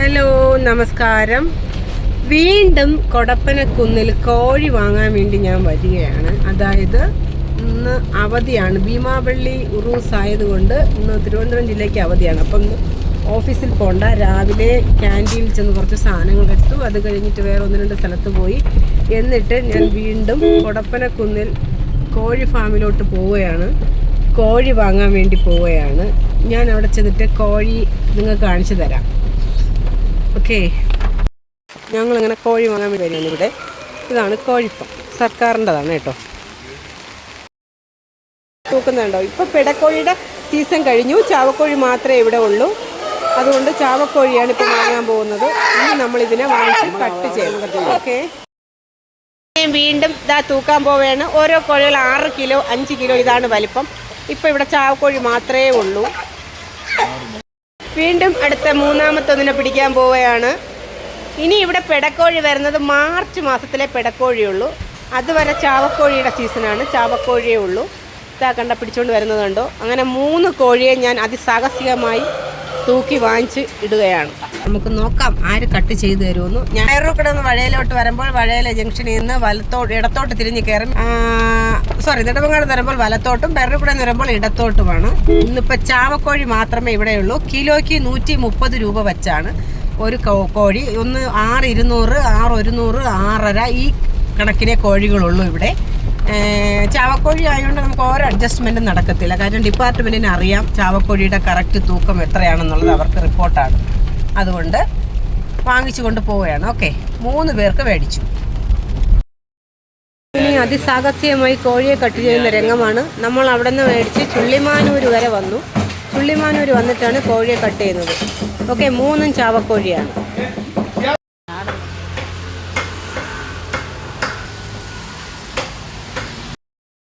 Hello, നമസ്കാരം. വീണ്ടും കൊടപ്പനക്കുന്നിൽ കോഴി വാങ്ങാൻ വേണ്ടി ഞാൻ വരികയാണ്. അതായത് ഇന്ന് അവധിയാണ്, ഭീമാപള്ളി ഉറൂസ് ആയതുകൊണ്ട് ഇന്ന് തിരുവനന്തപുരം ജില്ലയ്ക്ക് അവധിയാണ്. അപ്പം ഇന്ന് ഓഫീസിൽ പോകണ്ട, രാവിലെ ക്യാൻറ്റീനിൽ ചെന്ന് കുറച്ച് സാധനങ്ങൾ എടുത്തു. അത് കഴിഞ്ഞിട്ട് വേറെ ഒന്ന് രണ്ട് സ്ഥലത്ത് പോയി. എന്നിട്ട് ഞാൻ വീണ്ടും കൊടപ്പനക്കുന്നിൽ കോഴി ഫാമിലോട്ട് പോവുകയാണ്. കോഴി വാങ്ങാൻ വേണ്ടി പോവുകയാണ്. ഞാൻ അവിടെ ചെന്നിട്ട് കോഴി നിങ്ങൾക്ക് കാണിച്ചു തരാം. ഓക്കെ, ഞങ്ങളിങ്ങനെ കോഴി വാങ്ങാൻ വേണ്ടി വരികയാണ്. ഇവിടെ ഇതാണ് കോഴിപ്പം, സർക്കാരിൻ്റെതാണ് കേട്ടോ. തൂക്കുന്നുണ്ടോ? ഇപ്പോൾ പിടക്കോഴിയുടെ സീസൺ കഴിഞ്ഞു, ചാവക്കോഴി മാത്രമേ ഇവിടെ ഉള്ളൂ. അതുകൊണ്ട് ചാവക്കോഴിയാണ് ഇപ്പോൾ വാങ്ങാൻ പോകുന്നത്. ഇനി നമ്മളിതിനെ വാങ്ങിച്ച് കട്ട് ചെയ്യണം. ഓക്കെ, വീണ്ടും ഇതാ തൂക്കാൻ പോവുകയാണ്. ഓരോ കോഴികൾ 6 കിലോ 5 കിലോ ഇതാണ് വലിപ്പം. ഇപ്പോൾ ഇവിടെ ചാവക്കോഴി മാത്രമേ ഉള്ളൂ. വീണ്ടും അടുത്ത മൂന്നാമത്തൊന്നിനെ പിടിക്കാൻ പോവുകയാണ്. ഇനി ഇവിടെ പിടക്കോഴി വരുന്നത് മാർച്ച് മാസത്തിലെ പിടക്കോഴിയുള്ളൂ. അതുവരെ ചാവക്കോഴിയുടെ സീസണാണ്, ചാവക്കോഴിയേ ഉള്ളൂ. ഇതാ കണ്ട പിടിച്ചുകൊണ്ട് വരുന്നതുണ്ടോ. അങ്ങനെ 3 കോഴിയെ ഞാൻ അതിസാഹസികമായി തൂക്കി വാങ്ങിച്ച് ഇടുകയാണ്. നമുക്ക് നോക്കാം ആര് കട്ട് ചെയ്ത് തരുമെന്ന്. ഞാൻ ഇവിടെ നിന്ന് വഴയിലോട്ട് വരുമ്പോൾ വഴയിലെ ജംഗ്ഷനിൽ നിന്ന് ഇടത്തോട്ട് തിരിഞ്ഞ് കയറും. നെടുമങ്ങാട് വരുമ്പോൾ വലത്തോട്ടും, പെരൂർക്കുട വരുമ്പോൾ ഇടത്തോട്ടുമാണ്. ഇന്നിപ്പോൾ ചാവക്കോഴി മാത്രമേ ഇവിടെയുള്ളൂ. കിലോയ്ക്ക് 130 രൂപ വെച്ചാണ് ഒരു കോഴി. ഒന്ന് 6,200, 6,100, 6,500 ഈ കണക്കിനെ കോഴികളുള്ളൂ ഇവിടെ. ചാവക്കോഴി ആയതുകൊണ്ട് നമുക്ക് ഓരോ അഡ്ജസ്റ്റ്മെൻറ്റും നടക്കത്തില്ല. കാരണം ഡിപ്പാർട്ട്മെൻറ്റിന് അറിയാം ചാവക്കോഴിയുടെ കറക്റ്റ് തൂക്കം എത്രയാണെന്നുള്ളത്, അവർക്ക് റിപ്പോർട്ടാണ്. അതുകൊണ്ട് വാങ്ങിച്ചു കൊണ്ട് പോവുകയാണ്. ഓക്കെ, 3 പേർക്ക് മേടിച്ചു. ഇനി അതിസാഹസ്യമായി കോഴിയെ കട്ട് ചെയ്യുന്ന രംഗമാണ്. നമ്മൾ അവിടെ നിന്ന് മേടിച്ച് ചുള്ളിമാനൂർ വരെ വന്നു. ചുള്ളിമാനൂർ വന്നിട്ടാണ് കോഴിയെ കട്ട് ചെയ്യുന്നത്. ഓക്കെ, 3 ചാവക്കോഴിയാണ്.